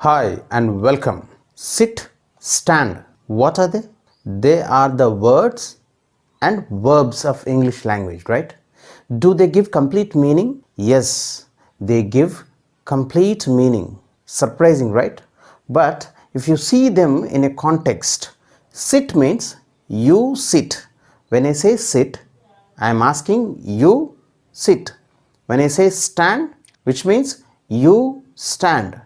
Hi and welcome. Sit, stand. What are they? They are the words and verbs of English language, right? Do they give complete meaning? Yes, they give complete meaning. Surprising, right? But if you see them in a context, sit means you sit. When I say sit, I am asking you sit. When I say stand, which means you stand.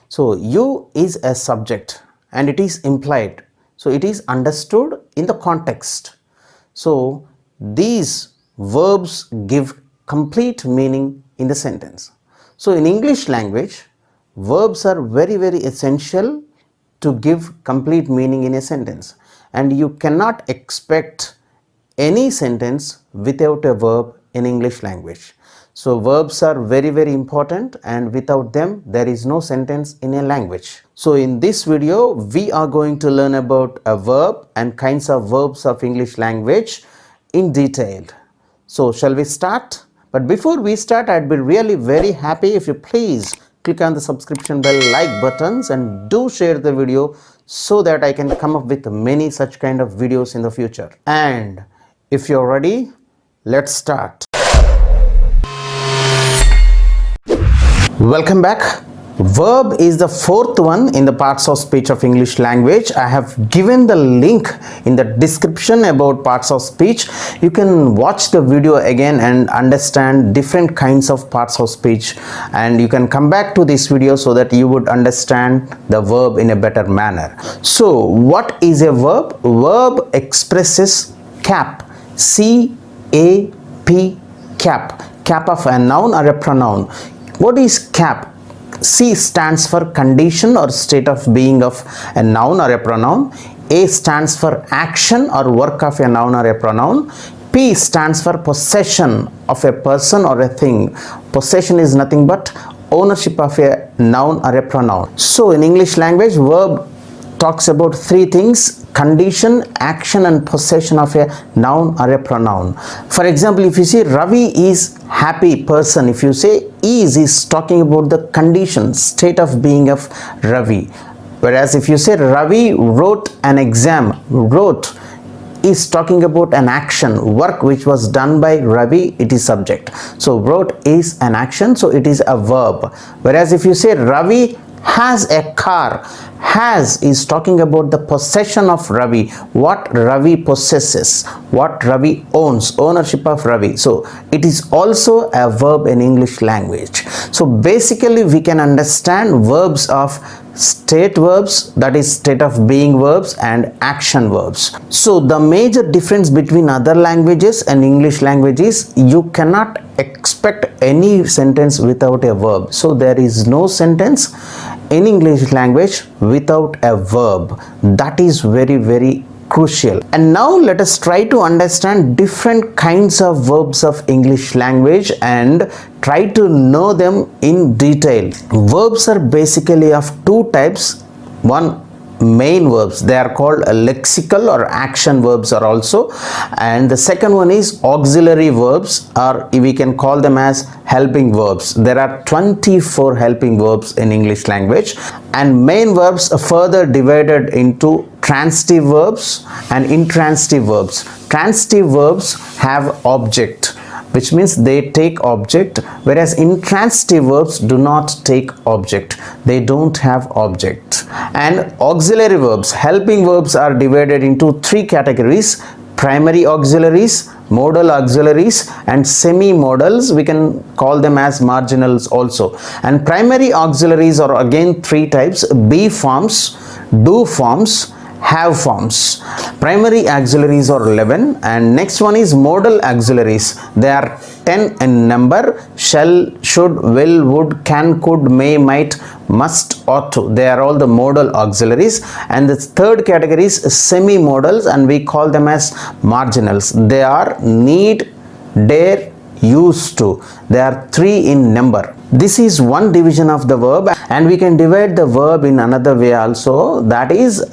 So you is a subject and it is implied. So it is understood in the context. So these verbs give complete meaning in the sentence. So in English language, verbs are very essential to give complete meaning in a sentence. And you cannot expect any sentence without a verb in English language. So verbs are very important, and without them there is no sentence in a language. So in this video we are going to learn about a verb and kinds of verbs of English language in detail. So shall we start? But before we start, I'd be really very happy if you please click on the subscription bell, like buttons, and do share the video so that I can come up with many such kind of videos in the future. And if you're ready, let's start. Welcome back. Verb is the fourth one in the parts of speech of English language. I have given the link in the description about parts of speech. You can watch the video again and understand different kinds of parts of speech, and you can come back to this video so that you would understand the verb in a better manner. So what is a verb? Verb expresses cap, C-A-P, cap, cap of a noun or a pronoun. What is cap? C stands for condition or state of being of a noun or a pronoun. A stands for action or work of a noun or a pronoun. P stands for possession of a person or a thing. Possession is nothing but ownership of a noun or a pronoun. So in English language, verb talks about three things: condition, action, and possession of a noun or a pronoun. For example, if you say Ravi is happy person, if you say is talking about the condition, state of being of Ravi. Whereas if you say Ravi wrote an exam, wrote is talking about an action, work which was done by Ravi, it is subject. So wrote is an action, so it is a verb. Whereas if you say Ravi has a car, has is talking about the possession of Ravi, what Ravi possesses, what Ravi owns, ownership of Ravi. So it is also a verb in English language. So basically we can understand verbs of state verbs, that is state of being verbs, and action verbs. So the major difference between other languages and English language is you cannot expect any sentence without a verb. So there is no sentence in English language without a verb. That is very crucial. And now let us try to understand different kinds of verbs of English language and try to know them in detail. Verbs are basically of two types. One, main verbs, they are called lexical or action verbs are also, and the second one is auxiliary verbs, or we can call them as helping verbs. There are 24 helping verbs in English language, and main verbs are further divided into transitive verbs and intransitive verbs. Transitive verbs have object, which means they take object, whereas intransitive verbs do not take object. They don't have object. And auxiliary verbs, helping verbs, are divided into three categories: primary auxiliaries, modal auxiliaries, and semi-modals. We can call them as marginals also. And primary auxiliaries are again three types: be forms, do forms, have forms. Primary auxiliaries are 11, and next one is modal auxiliaries. They are 10 in number: shall, should, will, would, can, could, may, might, must, ought to. They are all the modal auxiliaries. And the third category is semi-modals, and we call them as marginals. They are need, dare, used to. They are 3 in number. This is one division of the verb, and we can divide the verb in another way also. That is,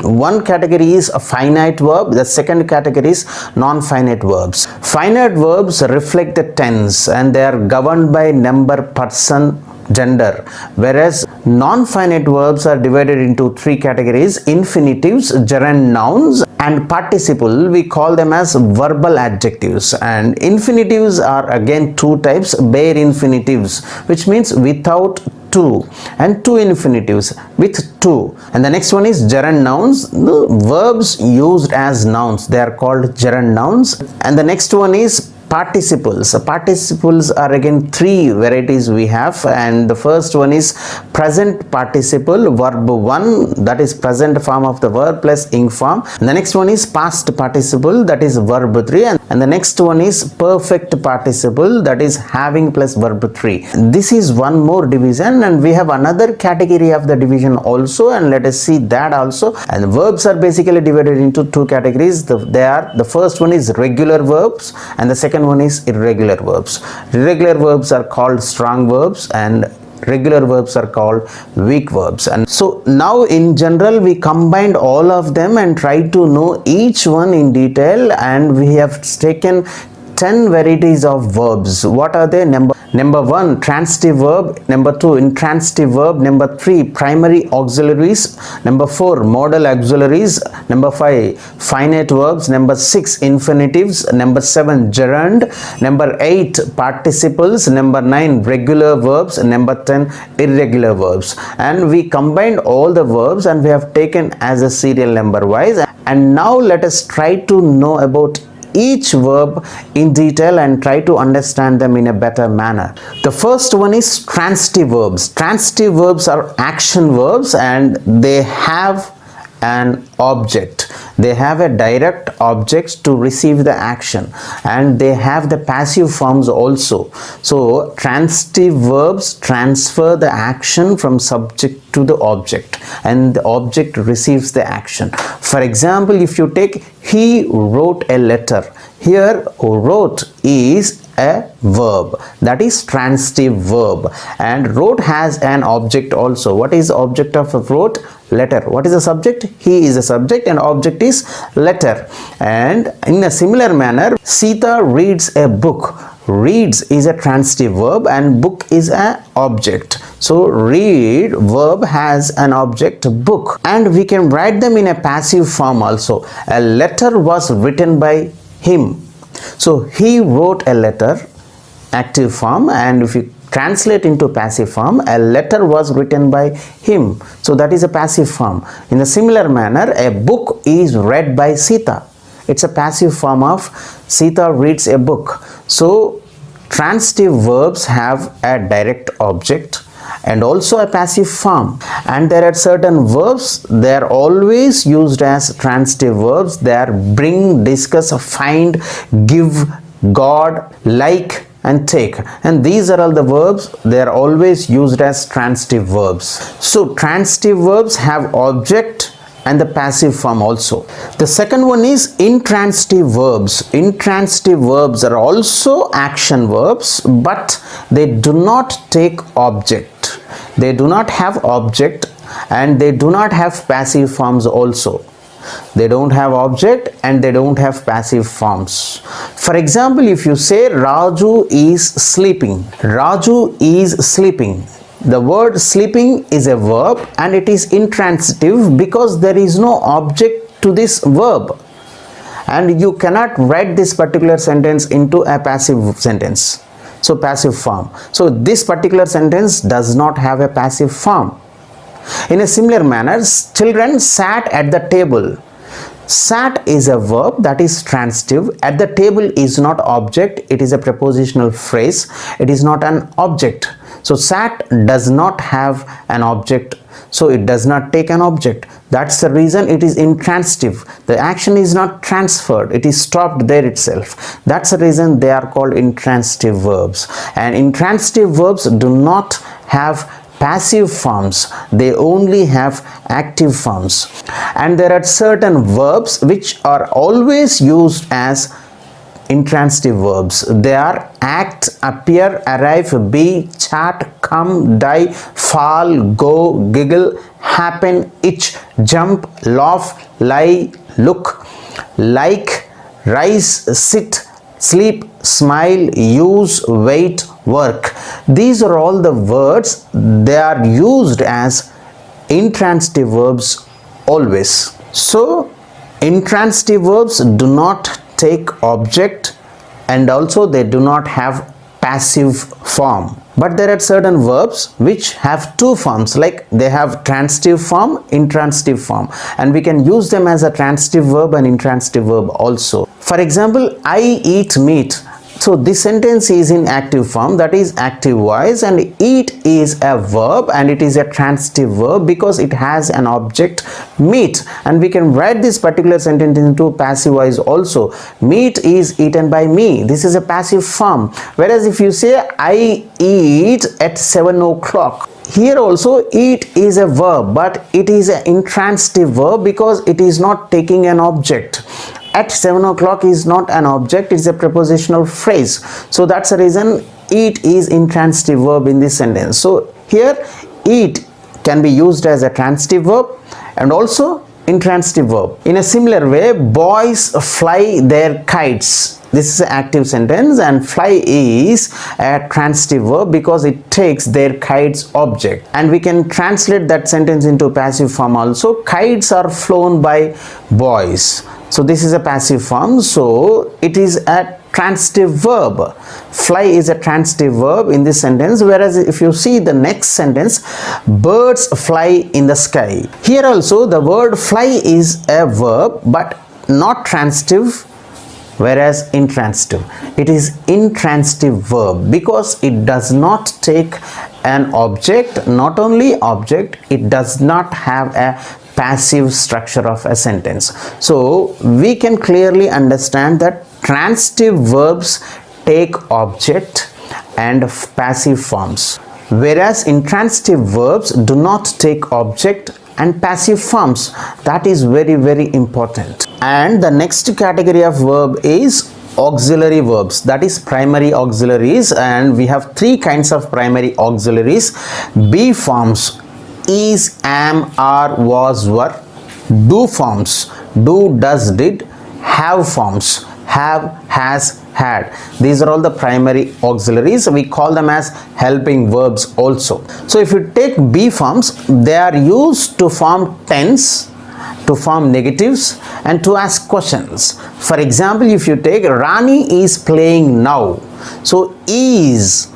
one category is a finite verb, the second category is non-finite verbs. Finite verbs reflect the tense and they are governed by number, person, gender, whereas non-finite verbs are divided into three categories: infinitives, gerund nouns, and participle. We call them as verbal adjectives. And infinitives are again two types: bare infinitives, which means without two, and two infinitives with two. And the next one is gerund nouns, the verbs used as nouns, they are called gerund nouns. And the next one is participles. Participles are again three varieties we have, and the first one is present participle, verb 1, that is present form of the verb plus ing form. And the next one is past participle, that is verb 3, and the next one is perfect participle, that is having plus verb 3. This is one more division, and we have another category of the division also, and let us see that also. And the verbs are basically divided into two categories. The first one is regular verbs, and the second one is irregular verbs. Irregular verbs are called strong verbs, and regular verbs are called weak verbs. And so now in general we combined all of them and tried to know each one in detail, and we have taken 10 varieties of verbs. What are they? Number 1, transitive verb. Number 2, intransitive verb. Number 3, primary auxiliaries. Number 4, modal auxiliaries. Number 5, finite verbs. Number 6, infinitives. Number 7, gerund. Number 8, participles. Number 9, regular verbs. Number 10, irregular verbs. And we combined all the verbs and we have taken as a serial number wise. And now let us try to know about each verb in detail and try to understand them in a better manner. The first one is transitive verbs. Transitive verbs are action verbs, and they have an object. They have a direct object to receive the action, and they have the passive forms also. So transitive verbs transfer the action from subject to the object, and the object receives the action. For example, if you take he wrote a letter, here wrote is a verb, that is transitive verb, and wrote has an object also. What is the object of wrote? Letter. What is the subject? He is the subject, and object is letter. And in a similar manner, Sita reads a book. Reads is a transitive verb and book is an object. So read verb has an object book, and we can write them in a passive form also. A letter was written by him. So he wrote a letter, active form, and if you translate into passive form, a letter was written by him. So that is a passive form. In a similar manner, a book is read by Sita. It's a passive form of Sita reads a book. So transitive verbs have a direct object and also a passive form, and there are certain verbs, they are always used as transitive verbs. They are bring, discuss, find, give, God, like, and take, and these are all the verbs. They are always used as transitive verbs. So transitive verbs have object and the passive form also. The second one is intransitive verbs. Intransitive verbs are also action verbs, but they do not take object. They do not have object, and they do not have passive forms also. They don't have object and they don't have passive forms. For example, if you say Raju is sleeping. Raju is sleeping. The word sleeping is a verb and it is intransitive because there is no object to this verb. And you cannot write this particular sentence into a passive sentence. So passive form. So this particular sentence does not have a passive form. In a similar manner, children sat at the table. Sat is a verb, that is transitive. At the table is not object, it is a prepositional phrase. It is not an object. So sat does not have an object, so it does not take an object. That's the reason it is intransitive. The action is not transferred, it is stopped there itself. That's the reason they are called intransitive verbs. And intransitive verbs do not have passive forms, they only have active forms. And there are certain verbs which are always used as intransitive verbs. They are act, appear, arrive, be, chat, come, die, fall, go, giggle, happen, itch, jump, laugh, lie, look, like, rise, sit, sleep, smile, use, wait, work. These are all the words, they are used as intransitive verbs always. So intransitive verbs do not take object, and also they do not have passive form. But there are certain verbs which have two forms, like they have transitive form, intransitive form, and we can use them as a transitive verb and intransitive verb also. For example, I eat meat. So this sentence is in active form, that is active voice, and eat is a verb and it is a transitive verb because it has an object meat, and we can write this particular sentence into passive voice also. Meat is eaten by me. This is a passive form. Whereas if you say I eat at 7 o'clock, here also eat is a verb, but it is an intransitive verb because it is not taking an object. At 7 o'clock is not an object, it's a prepositional phrase. So that's the reason eat is intransitive verb in this sentence. So here eat can be used as a transitive verb and also intransitive verb. In a similar way, boys fly their kites. This is an active sentence, and fly is a transitive verb because it takes their kites object. And we can translate that sentence into passive form also. Kites are flown by boys. So this is a passive form, so it is a transitive verb. Fly is a transitive verb in this sentence, whereas if you see the next sentence, birds fly in the sky. Here also the word fly is a verb but not transitive, whereas intransitive. It is intransitive verb because it does not take an object. Not only object, it does not have a passive structure of a sentence. So we can clearly understand that transitive verbs take object and passive forms, whereas intransitive verbs do not take object and passive forms. That is very, very important. And the next category of verb is auxiliary verbs, that is primary auxiliaries, and we have three kinds of primary auxiliaries. Be forms: is, am, are, was, were. Do forms: do, does, did. Have forms: have, has, had. These are all the primary auxiliaries. We call them as helping verbs also. So if you take be forms, they are used to form tense, to form negatives, and to ask questions. For example, if you take Rani is playing now, so is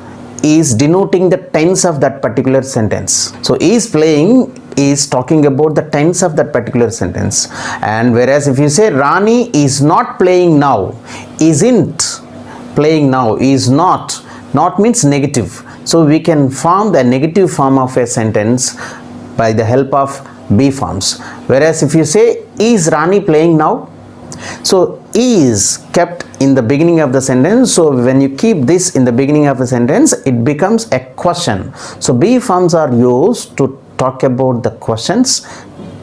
denoting the tense of that particular sentence. So is playing is talking about the tense of that particular sentence. And whereas if you say Rani is not playing now, isn't playing now, is not means negative. So we can form the negative form of a sentence by the help of be forms. Whereas if you say is Rani playing now, so is kept in the beginning of the sentence. So when you keep this in the beginning of the sentence, it becomes a question. So be forms are used to talk about the questions,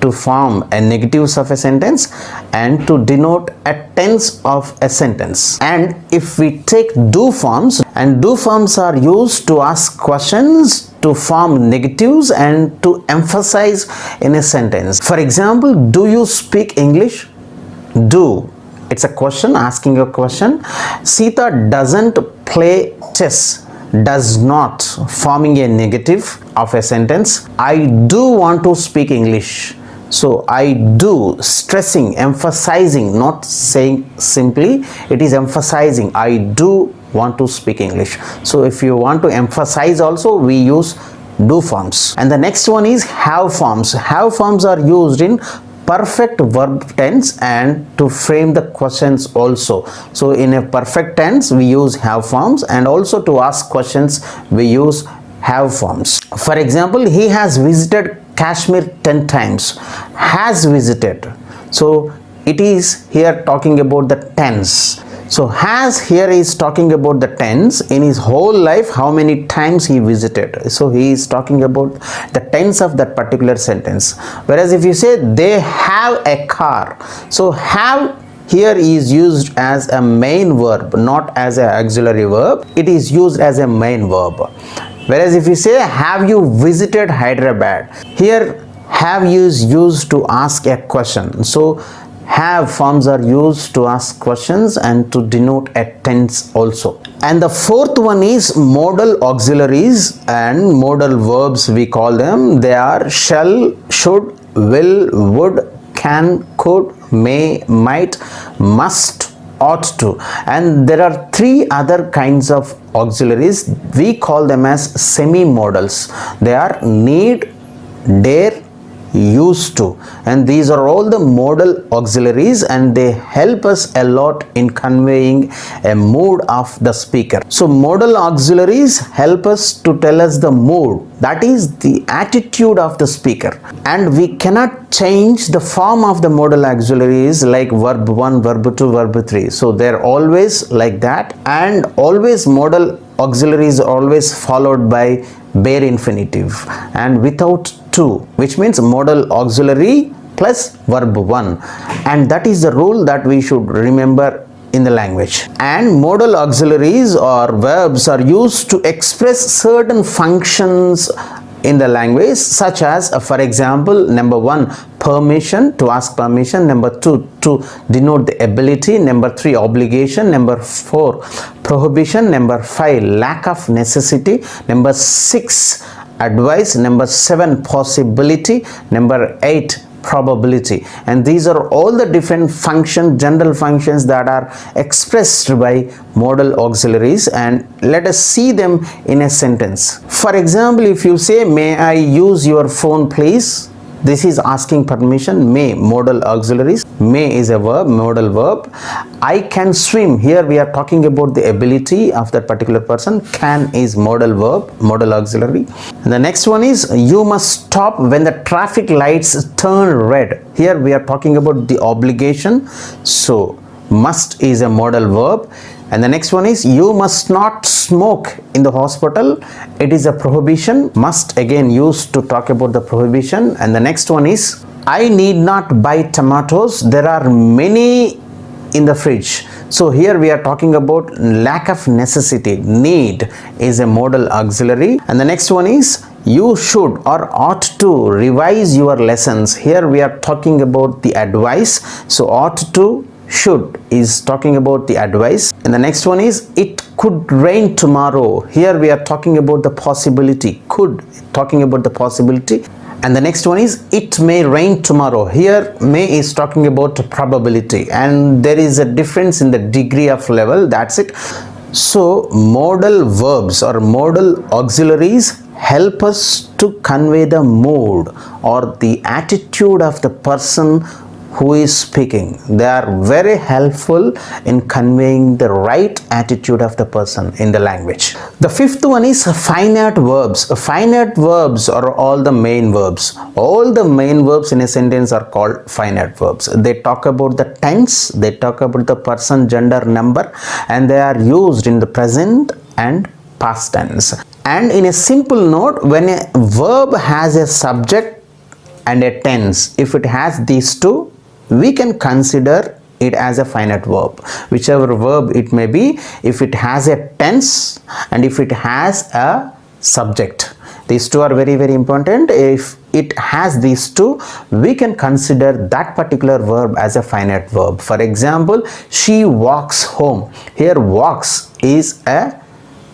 to form a negatives of a sentence, and to denote a tense of a sentence. And if we take do forms, and do forms are used to ask questions, to form negatives, and to emphasize in a sentence. For example, do you speak English? Do, it's a question, asking a question. Sita doesn't play chess. Does not, forming a negative of a sentence. I do want to speak English. So I do, stressing, emphasizing, not saying simply, it is emphasizing. I do want to speak English. So if you want to emphasize also, we use do forms. And the next one is have forms. Have forms are used in perfect verb tense and to frame the questions also. So in a perfect tense we use have forms, and also to ask questions we use have forms. For example, he has visited Kashmir 10 times. Has visited. So it is here talking about the tense. So has here is talking about the tense. In his whole life, how many times he visited. So he is talking about the tense of that particular sentence. Whereas if you say they have a car, so have here is used as a main verb, not as an auxiliary verb. It is used as a main verb. Whereas if you say have you visited Hyderabad, here have is used to ask a question. So Have forms are used to ask questions and to denote a tense also. And the fourth one is modal auxiliaries and modal verbs, we call them. They are shall, should, will, would, can, could, may, might, must, ought to. And there are three other kinds of auxiliaries. We call them as semi-modals. They are need, dare, used to, and these are all the modal auxiliaries, and they help us a lot in conveying a mood of the speaker. So modal auxiliaries help us to tell us the mood, that is the attitude of the speaker, and we cannot change the form of the modal auxiliaries like verb 1, verb 2, verb 3. So they're always like that, and always modal auxiliaries are always followed by bare infinitive and without to, which means modal auxiliary plus verb 1, and that is the rule that we should remember in the language. And modal auxiliaries or verbs are used to express certain functions in the language, such as for example, number 1, permission, to ask permission, number 2, to denote the ability, number 3, obligation, number 4, prohibition, number 5, lack of necessity, number 6, advice, number 7, possibility, number 8, probability. And these are all the different functions, general functions that are expressed by modal auxiliaries, and let us see them in a sentence. For example, if you say, may I use your phone please? This is asking permission. May, modal auxiliaries. May is a verb, modal verb. I can swim. Here we are talking about the ability of that particular person. Can is modal verb, modal auxiliary. And the next one is, you must stop when the traffic lights turn red. Here we are talking about the obligation. So must is a modal verb. And the next one is, you must not smoke in the hospital. It is a prohibition. Must again used to talk about the prohibition. And the next one is, I need not buy tomatoes. There are many in the fridge. So here we are talking about lack of necessity. Need is a modal auxiliary. And the next one is, you should or ought to revise your lessons. Here we are talking about the advice. So ought to, should is talking about the advice. And the next one is, it could rain tomorrow. Here we are talking about the possibility. Could, talking about the possibility. And the next one is, it may rain tomorrow. Here may is talking about probability, and there is a difference in the degree of level, that's it. So modal verbs or modal auxiliaries help us to convey the mood or the attitude of the person who is speaking. They are very helpful in conveying the right attitude of the person in the language. The fifth one is finite verbs. Finite verbs are all the main verbs. All the main verbs in a sentence are called finite verbs. They talk about the tense, they talk about the person, gender, number, and they are used in the present and past tense. And in a simple note, when a verb has a subject and a tense, if it has these two, we can consider it as a finite verb, whichever verb it may be. If it has a tense and if it has a subject, these two are very, very important. If it has these two, we can consider that particular verb as a finite verb. For example, she walks home. Here walks is a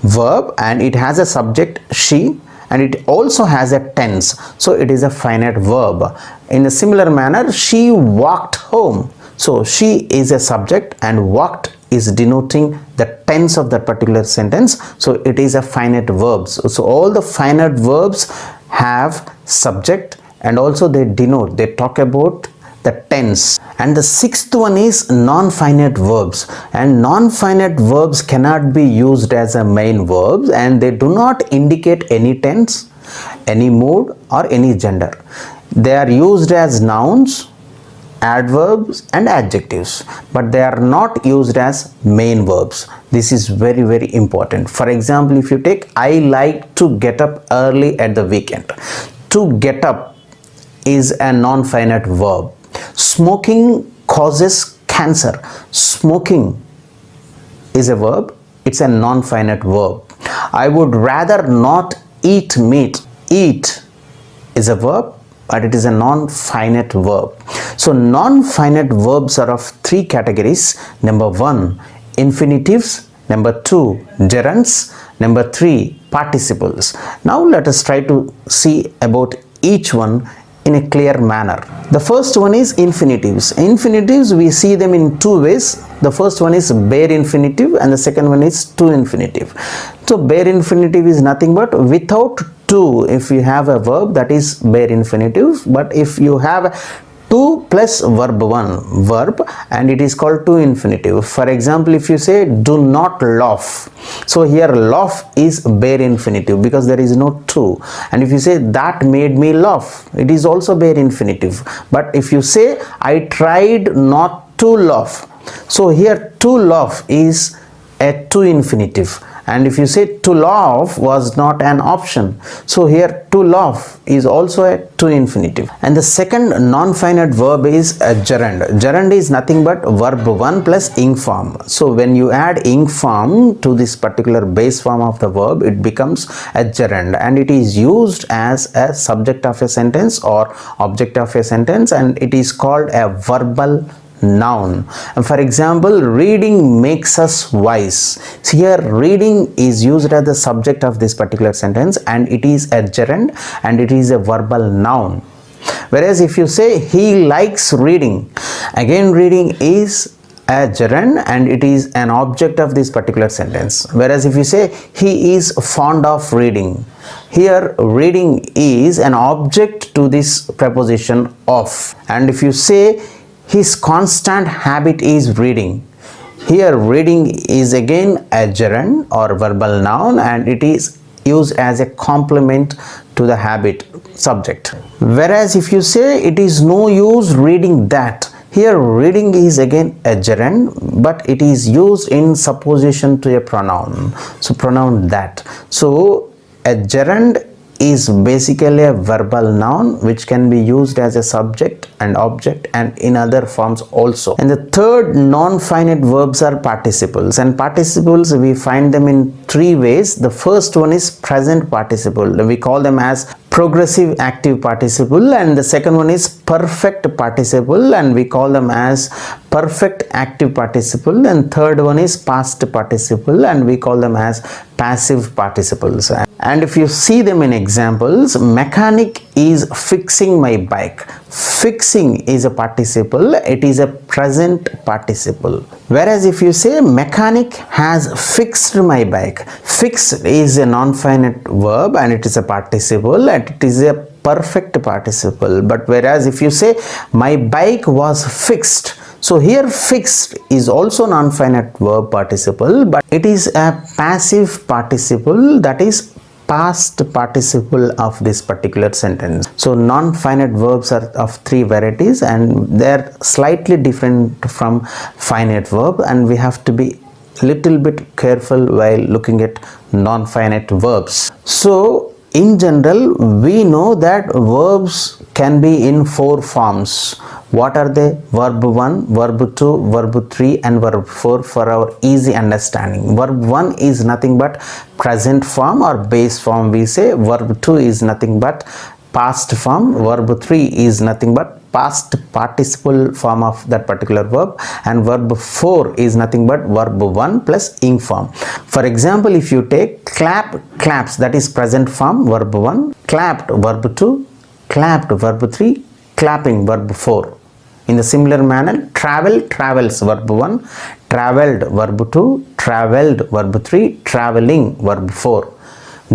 verb and it has a subject she, and it also has a tense, so it is a finite verb. In a similar manner, she walked home. So she is a subject and walked is denoting the tense of that particular sentence, so it is a finite verb. So all the finite verbs have subject and also they denote, they talk about the tense. And the sixth one is non-finite verbs, and non-finite verbs cannot be used as a main verbs, and they do not indicate any tense, any mood or any gender. They are used as nouns, adverbs and adjectives, but they are not used as main verbs. This is very, very important. For example, if you take, I like to get up early at the weekend. To get up is a non-finite verb. Smoking causes cancer. Smoking is a verb. It's a non-finite verb. I would rather not eat meat. Eat is a verb, but it is a non-finite verb. So non-finite verbs are of three categories. Number 1, infinitives. Number 2, gerunds. Number 3, participles. Now let us try to see about each one in a clear manner. The first one is infinitives. Infinitives, we see them in two ways. The first one is bare infinitive and the second one is to infinitive. So bare infinitive is nothing but without to. If you have a verb, that is bare infinitive, but if you have to plus verb 1 verb, and it is called to infinitive. For example, if you say do not laugh, so here laugh is bare infinitive because there is no to. And if you say that made me laugh, it is also bare infinitive. But if you say I tried not to laugh, so here to laugh is a to infinitive. And if you say to laugh was not an option, so here to laugh is also a to infinitive. And the second non-finite verb is a gerund. Gerund is nothing but verb 1 plus ing form. So when you add ing form to this particular base form of the verb, it becomes a gerund, and it is used as a subject of a sentence or object of a sentence, and it is called a verbal noun. And for example, reading makes us wise. So here reading is used as the subject of this particular sentence, and it is a gerund and it is a verbal noun. Whereas if you say he likes reading, again reading is a gerund and it is an object of this particular sentence. Whereas if you say he is fond of reading, here reading is an object to this preposition of. And if you say his constant habit is reading, here reading is again a gerund or verbal noun, and it is used as a complement to the habit subject. Whereas if you say it is no use reading that, here reading is again a gerund, but it is used in supposition to a pronoun, so pronoun that. So a gerund is basically a verbal noun which can be used as a subject and object and in other forms also. And the third non-finite verbs are participles, and participles we find them in three ways. The first one is present participle. We call them as progressive active participle, and the second one is perfect participle, and we call them as perfect active participle, and third one is past participle, and we call them as passive participles. And if you see them in examples, mechanic is fixing my bike. Fixing is a participle, it is a present participle. Whereas if you say mechanic has fixed my bike, fixed is a non-finite verb and it is a participle and it is a perfect participle. But whereas if you say my bike was fixed, so here fixed is also non-finite verb participle, but it is a passive participle, that is past participle of this particular sentence. So non-finite verbs are of three varieties and they are slightly different from finite verb, and we have to be little bit careful while looking at non-finite verbs. So in general, we know that verbs can be in four forms. What are they? Verb 1, verb 2, verb 3 and verb 4 for our easy understanding. Verb 1 is nothing but present form or base form we say. Verb 2 is nothing but past form. Verb 3 is nothing but past participle form of that particular verb, and verb 4 is nothing but verb 1 plus ing form. For example, if you take clap, claps, that is present form verb 1, clapped verb 2, clapped verb 3, clapping verb 4. In the similar manner, travel, travels verb 1, travelled verb 2, travelled verb 3, travelling verb 4.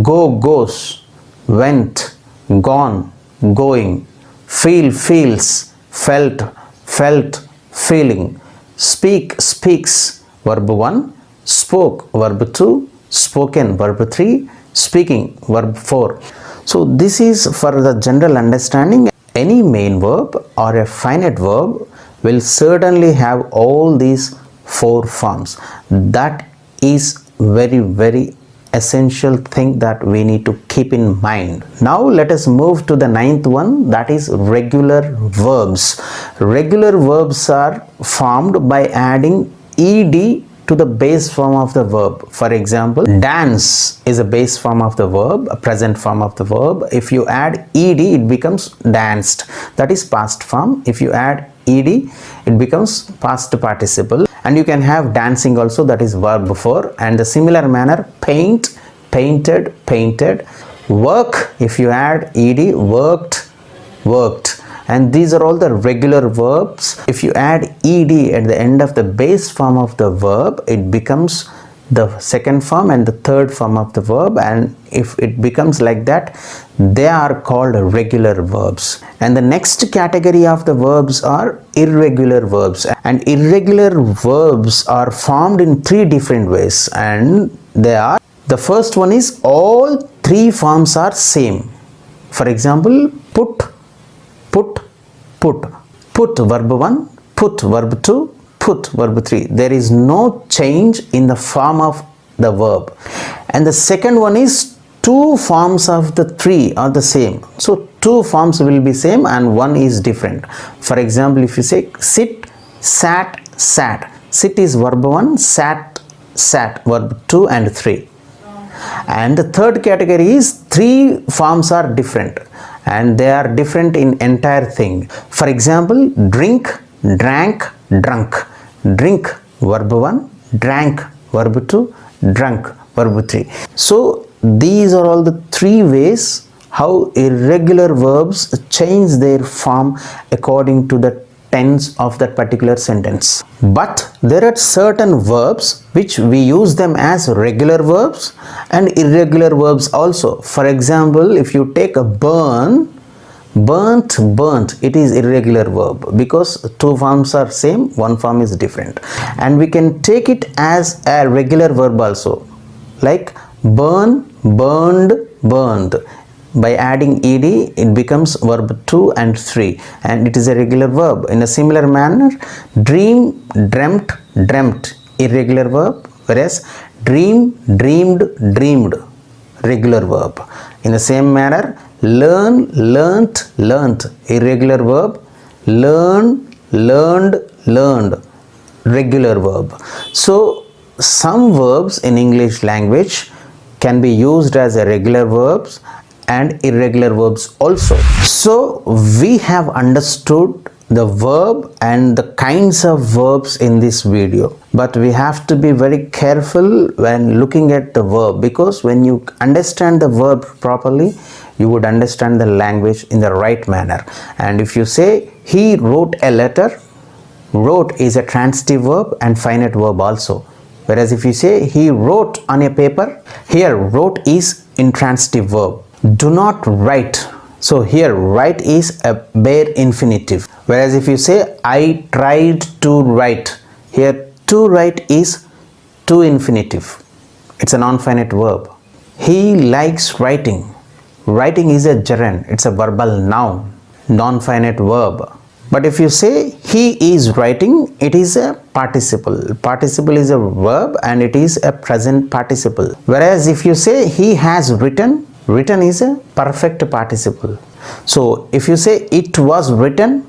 Go, goes, went, gone, going, feel, feels, felt, felt, feeling, speak, speaks verb 1, spoke verb 2, spoken verb 3, speaking verb 4. So this is for the general understanding. Any main verb or a finite verb will certainly have all these four forms. That is very essential thing that we need to keep in mind. Now let us move to the ninth one, that is regular verbs. Regular verbs are formed by adding ed to the base form of the verb. For example, dance is a base form of the verb, a present form of the verb. If you add ed, it becomes danced. That is past form. If you add ed, it becomes past participle. And you can have dancing also, that is verb 4. And the similar manner, paint, painted, painted. Work, if you add ed, worked, worked. And these are all the regular verbs. If you add ed at the end of the base form of the verb, it becomes the second form and the third form of the verb, and if it becomes like that, they are called regular verbs. And the next category of the verbs are irregular verbs, and irregular verbs are formed in 3 different ways, and they are: the first one is all 3 forms are same. For example, put, put, put. Put verb 1, put verb 2, put verb 3. There is no change in the form of the verb. And the second one is 2 forms of the 3 are the same. So 2 forms will be same and 1 is different. For example, if you say sit, sat, sat. Sit is verb 1, sat, sat verb 2 and 3. And the third category is 3 forms are different, and they are different in entire thing. For example, drink, drank, drunk. Drink verb 1, drank verb 2, drunk verb 3. So these are all the 3 ways how irregular verbs change their form according to the tense of that particular sentence. But there are certain verbs which we use them as regular verbs and irregular verbs also. For example, if you take a burn, burnt, burnt, it is irregular verb because 2 forms are same, 1 form is different. And we can take it as a regular verb also, like burn, burned, burned. By adding ed, it becomes verb 2 and 3, and it is a regular verb. In a similar manner, dream, dreamt, dreamt, irregular verb, whereas dream, dreamed, dreamed, regular verb. In the same manner, learn, learnt, learnt, irregular verb, learn, learned, learned, regular verb. So some verbs in English language can be used as a regular verbs and irregular verbs also. So we have understood the verb and the kinds of verbs in this video, but we have to be very careful when looking at the verb, because when you understand the verb properly, you would understand the language in the right manner. And if you say he wrote a letter, wrote is a transitive verb and finite verb also. Whereas if you say he wrote on a paper, here wrote is intransitive verb. Do not write. So here write is a bare infinitive. Whereas if you say I tried to write, here to write is to infinitive. It's a non-finite verb. He likes writing. Writing is a gerund. It's a verbal noun, non-finite verb. But if you say he is writing, it is a participle. Participle is a verb and it is a present participle. Whereas if you say he has written, written is a perfect participle. So if you say it was written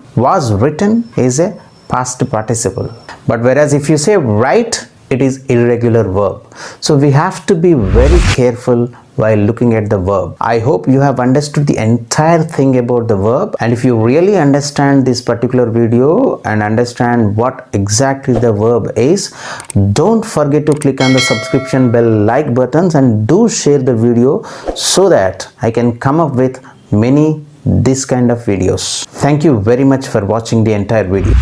is a past participle. But whereas if you say write, it is irregular verb. So we have to be very careful while looking at the verb. I hope you have understood the entire thing about the verb, and if you really understand this particular video and understand what exactly the verb is, don't forget to click on the subscription bell, like buttons, and do share the video so that I can come up with many this kind of videos. Thank you very much for watching the entire video.